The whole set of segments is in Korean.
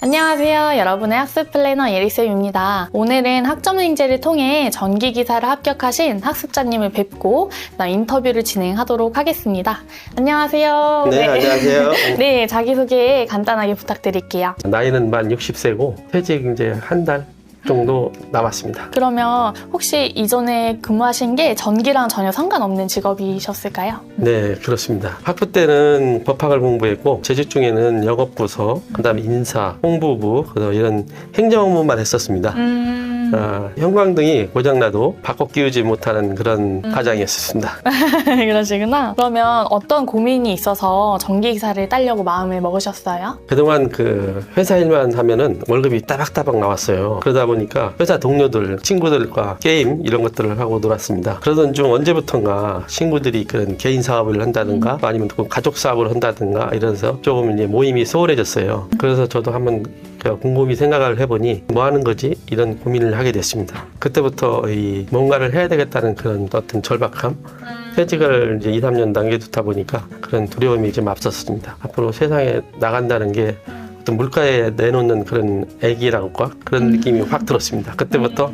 안녕하세요. 여러분의 학습 플래너 예리쌤입니다. 오늘은 학점행제를 통해 전기기사를 합격하신 학습자님을 뵙고 인터뷰를 진행하도록 하겠습니다. 안녕하세요. 네, 안녕하세요. 네, 자기소개 간단하게 부탁드릴게요. 나이는 만 60세고 퇴직 이제 한 달 정도 남았습니다. 그러면 혹시 이전에 근무하신 게 전기랑 전혀 상관없는 직업이셨을까요? 네, 그렇습니다. 학부 때는 법학을 공부했고 재직 중에는 영업부서, 그다음에 인사, 홍보부 이런 행정 업무만 했었습니다. 형광등이 고장나도 바꿔 끼우지 못하는 그런 과정이었습니다. 그러시구나. 그러면 어떤 고민이 있어서 전기기사를 따려고 마음을 먹으셨어요? 그동안 그 회사 일만 하면은 월급이 따박따박 나왔어요. 그러다 보니까 회사 동료들, 친구들과 게임 이런 것들을 하고 놀았습니다. 그러던 중 언제부턴가 친구들이 그런 개인 사업을 한다든가 아니면 가족 사업을 한다든가 이러면서 조금 이제 모임이 소홀해졌어요. 그래서 저도 한번 곰곰이 생각을 해보니 뭐 하는 거지? 이런 고민을 하게 됐습니다. 그때부터 뭔가를 해야 되겠다는 그런 어떤 절박함, 퇴직을 이제 2, 3년 남겨두다 보니까 그런 두려움이 좀 앞섰습니다. 앞으로 세상에 나간다는 게 어떤 물가에 내놓는 그런 애기라고 그런 느낌이 확 들었습니다. 그때부터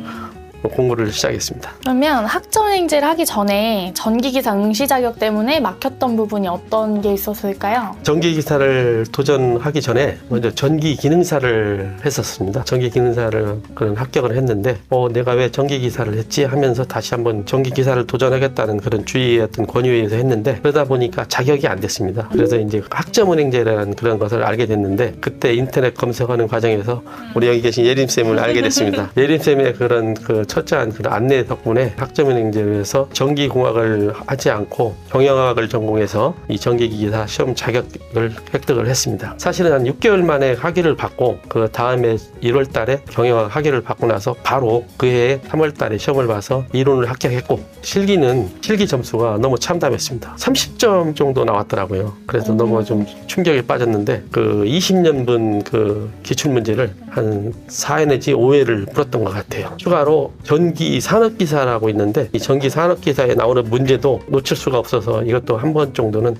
공부를 시작했습니다. 그러면 학점행제를 하기 전에 전기기사 응시 자격 때문에 막혔던 부분이 어떤 게 있었을까요? 전기기사를 도전하기 전에 먼저 전기기능사를 했었습니다. 전기기능사를 그런 합격을 했는데 내가 왜 전기기사를 했지 하면서 다시 한번 전기기사를 도전하겠다는 그런 주위의 어떤 권유에 의해서 했는데 그러다 보니까 자격이 안 됐습니다. 그래서 이제 학점은행제라는 그런 것을 알게 됐는데 그때 인터넷 검색하는 과정에서 우리 여기 계신 예림쌤을 알게 됐습니다. 예림쌤의 그런 철저한 그런 안내 덕분에 학점은행제에서 전기공학을 하지 않고 경영학을 전공해서 이 전기기사 시험 자격을 획득을 했습니다. 사실은 한 6개월 만에 학위를 받고 그 다음에 1월 달에 경영학 학위를 받고 나서 바로 그해 3월 달에 시험을 봐서 이론을 합격했고 실기 점수가 너무 참담했습니다. 30점 정도 나왔더라고요. 그래서 너무 좀 충격에 빠졌는데 그 20년분 그 기출문제를 한 4회 내지 5회를 풀었던 것 같아요. 추가로 전기산업기사라고 있는데 이 전기산업기사에 나오는 문제도 놓칠 수가 없어서 이것도 한 번 정도는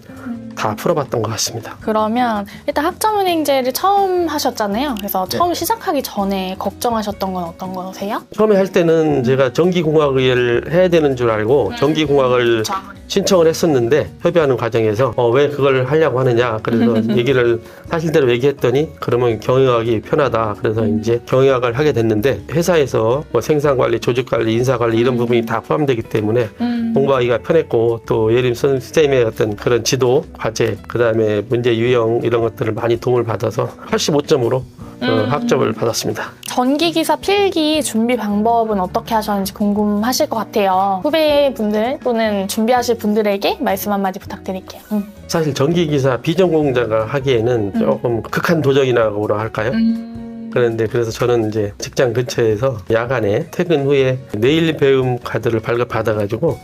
다 풀어봤던 것 같습니다. 그러면 일단 학점은행제를 처음 하셨잖아요. 그래서 처음 시작하기 전에 걱정하셨던 건 어떤 거세요? 처음에 할 때는 제가 전기공학을 해야 되는 줄 알고 전기공학을 신청을 했었는데 협의하는 과정에서 왜 그걸 하려고 하느냐 그래서 얘기를 사실대로 얘기했더니 그러면 경영학이 편하다 그래서 이제 경영학을 하게 됐는데 회사에서 생산관리, 조직관리, 인사관리 이런 부분이 다 포함되기 때문에 공부하기가 편했고 또 예림 선생님의 어떤 그런 지도, 과제, 그 다음에 문제 유형 이런 것들을 많이 도움을 받아서 85점으로 학점을 받았습니다. 전기기사 필기 준비 방법은 어떻게 하셨는지 궁금하실 것 같아요. 후배분들 또는 준비하실 분들에게 말씀 한마디 부탁드릴게요. 사실 전기기사 비전공자가 하기에는 조금 극한 도전이라고 할까요? 그런데 그래서 저는 이제 직장 근처에서 야간에 퇴근 후에 내일 배움 카드를 발급받아가지고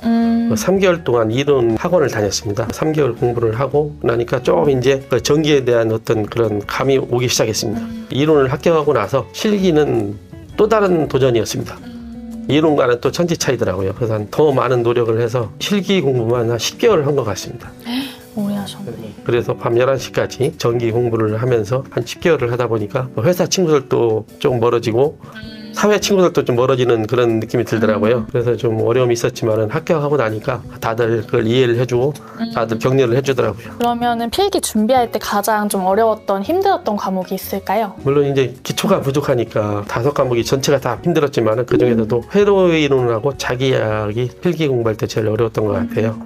3개월 동안 이론 학원을 다녔습니다. 3개월 공부를 하고 나니까 좀 이제 전기에 대한 어떤 그런 감이 오기 시작했습니다. 이론을 합격하고 나서 실기는 또 다른 도전이었습니다. 이론과는 또 천지 차이더라고요. 그래서 더 많은 노력을 해서 실기 공부만 한 10개월을 한 것 같습니다. 오래 하셨네. 그래서 밤 11시까지 전기 공부를 하면서 한 10개월을 하다 보니까 회사 친구들도 좀 멀어지고 사회 친구들도 좀 멀어지는 그런 느낌이 들더라고요. 그래서 좀 어려움이 있었지만은 합격하고 나니까 다들 그걸 이해를 해주고 다들 격려를 해주더라고요. 그러면은 필기 준비할 때 가장 좀 어려웠던 힘들었던 과목이 있을까요? 물론 이제 기초가 부족하니까 5과목이 전체가 다 힘들었지만은 그 중에서도 회로 이론하고 자기야학이 필기 공부할 때 제일 어려웠던 것 같아요.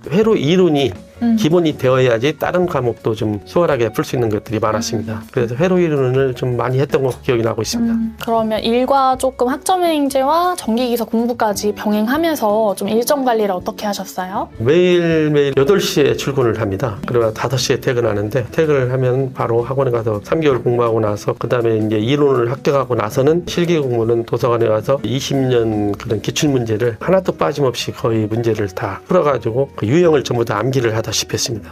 회로 이론이 기본이 되어야지 다른 과목도 좀 수월하게 풀 수 있는 것들이 많았습니다. 그래서 회로 이론을 좀 많이 했던 거 기억이 나고 있습니다. 그러면 일과 조금 학점행제와 전기기사 공부까지 병행하면서 좀 일정 관리를 어떻게 하셨어요? 매일매일 8시에 출근을 합니다. 그러면 5시에 퇴근하는데 퇴근을 하면 바로 학원에 가서 3개월 공부하고 나서 그 다음에 이제 이론을 합격하고 나서는 실기 공부는 도서관에 가서 20년 그런 기출문제를 하나도 빠짐없이 거의 문제를 다 풀어가지고 그 유형을 전부 다 암기를 하다시피 했습니다.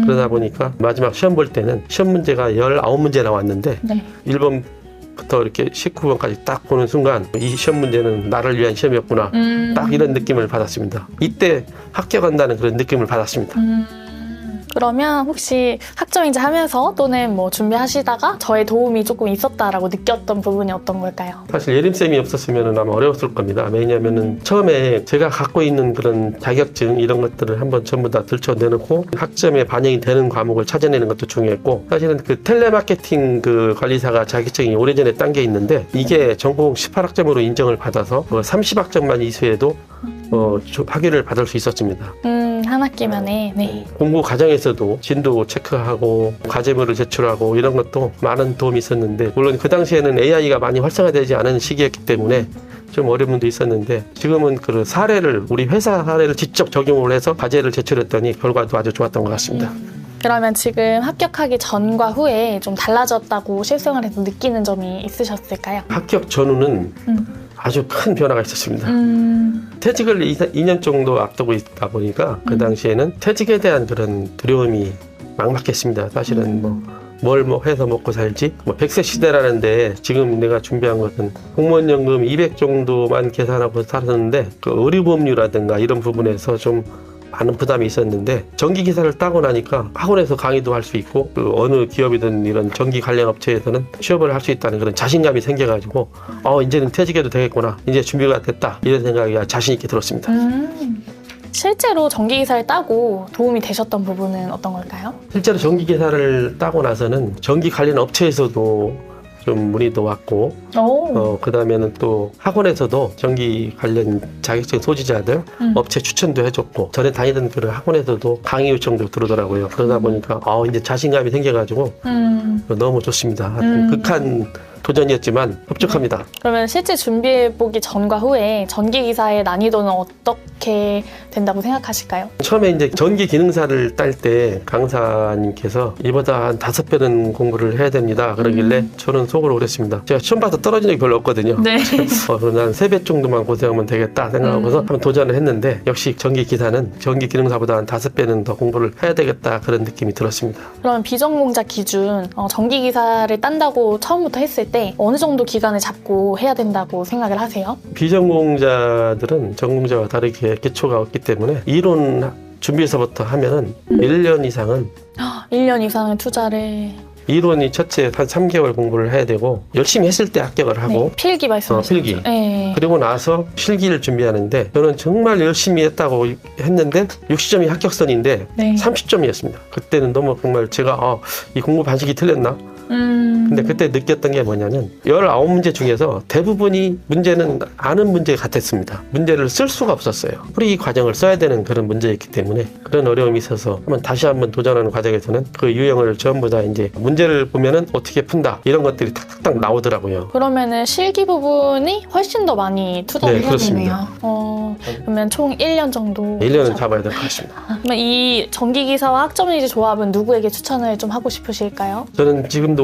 그러다 보니까 마지막 시험 볼 때는 시험 문제가 19문제 나왔는데 1번부터 이렇게 19번까지 딱 보는 순간 이 시험 문제는 나를 위한 시험이었구나 딱 이런 느낌을 받았습니다. 이때 합격한다는 그런 느낌을 받았습니다. 그러면 혹시 학점인지 하면서 또는 뭐 준비하시다가 저의 도움이 조금 있었다라고 느꼈던 부분이 어떤 걸까요? 사실 예림쌤이 없었으면 아마 어려웠을 겁니다. 왜냐하면 처음에 제가 갖고 있는 그런 자격증 이런 것들을 한번 전부 다 들춰내놓고 학점에 반영이 되는 과목을 찾아내는 것도 중요했고, 사실은 그 텔레마케팅 그 관리사가 자격증이 오래전에 딴 게 있는데 이게 전공 18학점으로 인정을 받아서 30학점만 이수해도 학위를 받을 수 있었습니다. 한 학기 만에. 네. 공부 과정에서도 진도 체크하고 과제물을 제출하고 이런 것도 많은 도움이 있었는데, 물론 그 당시에는 AI가 많이 활성화되지 않은 시기였기 때문에 좀 어려움도 있었는데, 지금은 그 사례를, 우리 회사 사례를 직접 적용을 해서 과제를 제출했더니 결과도 아주 좋았던 것 같습니다. 그러면 지금 합격하기 전과 후에 좀 달라졌다고 실생활에서 느끼는 점이 있으셨을까요? 합격 전후는 아주 큰 변화가 있었습니다. 퇴직을 2년 정도 앞두고 있다 보니까 그 당시에는 퇴직에 대한 그런 두려움이 막막했습니다. 사실은 뭘 해서 먹고 살지? 100세 시대라는데 지금 내가 준비한 것은 공무원연금 200 정도만 계산하고 살았는데 그 의료보험료라든가 이런 부분에서 좀 많은 부담이 있었는데, 전기기사를 따고 나니까 학원에서 강의도 할 수 있고 그 어느 기업이든 이런 전기 관련 업체에서는 취업을 할 수 있다는 그런 자신감이 생겨가지고 이제는 퇴직해도 되겠구나, 이제 준비가 됐다, 이런 생각이 자신 있게 들었습니다. 실제로 전기기사를 따고 도움이 되셨던 부분은 어떤 걸까요? 실제로 전기기사를 따고 나서는 전기 관련 업체에서도 좀 문의도 왔고, 그 다음에는 또 학원에서도 전기 관련 자격증 소지자들 업체 추천도 해줬고, 전에 다니던 그런 학원에서도 강의 요청도 들어오더라고요. 그러다 보니까 이제 자신감이 생겨가지고 너무 좋습니다. 극한 도전이었지만 흡족합니다. 그러면 실제 준비해보기 전과 후에 전기기사의 난이도는 어떻게 된다고 생각하실까요? 처음에 이제 전기 기능사를 딸 때 강사님께서 이보다 한 5배는 공부를 해야 됩니다 그러길래 저는 속으로 그랬습니다. 제가 시험 봐서 떨어진 적이 별로 없거든요. 네. 그럼 난 3배 정도만 고생하면 되겠다 생각하고서 한번 도전을 했는데, 역시 전기 기사는 전기 기능사보다 한 5배는 더 공부를 해야 되겠다, 그런 느낌이 들었습니다. 그러면 비전공자 기준 전기기사를 딴다고 처음부터 했을 때 어느 정도 기간을 잡고 해야 된다고 생각을 하세요? 비전공자들은 전공자와 다르게 기초가 없기 때문에 이론 준비에서부터 하면은 1년 이상은 1년 이상의 투자를. 이론이 첫째 한 3개월 공부를 해야 되고, 열심히 했을 때 합격을 하고, 필기 말씀하시죠? 필기. 네. 그리고 나서 실기를 준비하는데, 저는 정말 열심히 했다고 했는데 60점이 합격선인데 네. 30점이었습니다. 그때는 너무 정말 제가 이 공부 방식이 틀렸나? 근데 그때 느꼈던 게 뭐냐면 19문제 중에서 대부분이 문제는 아는 문제 같았습니다. 문제를 쓸 수가 없었어요. 풀이 과정을 써야 되는 그런 문제였기 때문에 그런 어려움이 있어서 다시 한번 도전하는 과정에서는 그 유형을 전부 다 이제 문제를 보면은 어떻게 푼다, 이런 것들이 탁탁탁 나오더라고요. 그러면은 실기 부분이 훨씬 더 많이 투자를 해야 그렇습니다. 되네요. 그러면 총 1년 정도 1년은 잡아야 될 것 같습니다. 그러면 이 전기기사와 학점일지 조합은 누구에게 추천을 좀 하고 싶으실까요? 저는 지금도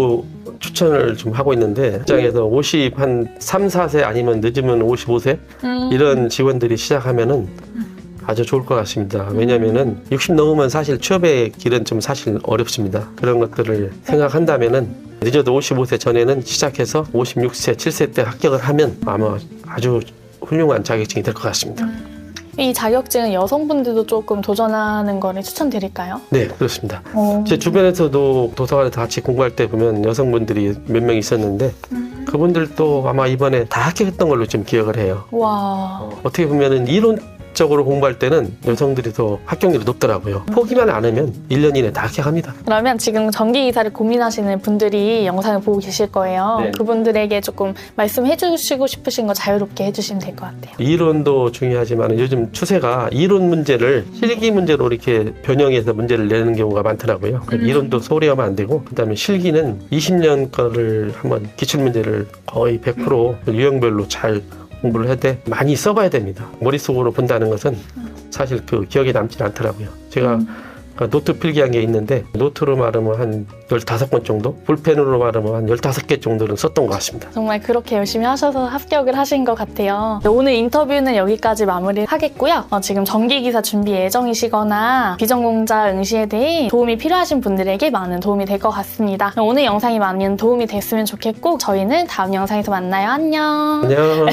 추천을 좀 하고 있는데, 직장에서 50, 한 3, 4세 아니면 늦으면 55세 이런 직원들이 시작하면은 아주 좋을 것 같습니다. 왜냐면은 60 넘으면 사실 취업의 길은 좀 사실 어렵습니다. 그런 것들을 생각한다면은 늦어도 55세 전에는 시작해서 56세, 7세 때 합격을 하면 아마 아주 훌륭한 자격증이 될 것 같습니다. 이 자격증은 여성분들도 조금 도전하는 거를 추천드릴까요? 네, 그렇습니다. 제 주변에서도 도서관에서 같이 공부할 때 보면 여성분들이 몇 명 있었는데 그분들도 아마 이번에 다 합격했던 걸로 좀 기억을 해요. 와. 어떻게 보면은 이론적으로 공부할 때는 여성들이 더 합격률이 높더라고요. 포기만 안 하면 1년 이내 다 합격합니다. 그러면 지금 전기기사를 고민하시는 분들이 영상을 보고 계실 거예요. 네. 그분들에게 조금 말씀해 주시고 싶으신 거 자유롭게 해주시면 될 것 같아요. 이론도 중요하지만 요즘 추세가 이론 문제를 실기 문제로 이렇게 변형해서 문제를 내는 경우가 많더라고요. 이론도 소홀히 하면 안 되고, 그다음에 실기는 20년 거를 한번 기출문제를 거의 100% 유형별로 잘 공부를 할 때 많이 써봐야 됩니다. 머릿속으로 본다는 것은 사실 그 기억에 남지 않더라고요. 제가 노트 필기한 게 있는데 노트로 말하면 한 15권 정도, 볼펜으로 말하면 한 15개 정도는 썼던 것 같습니다. 정말 그렇게 열심히 하셔서 합격을 하신 것 같아요. 오늘 인터뷰는 여기까지 마무리하겠고요. 지금 전기기사 준비 예정이시거나 비전공자 응시에 대해 도움이 필요하신 분들에게 많은 도움이 될 것 같습니다. 오늘 영상이 많은 도움이 됐으면 좋겠고 저희는 다음 영상에서 만나요. 안녕. 안녕.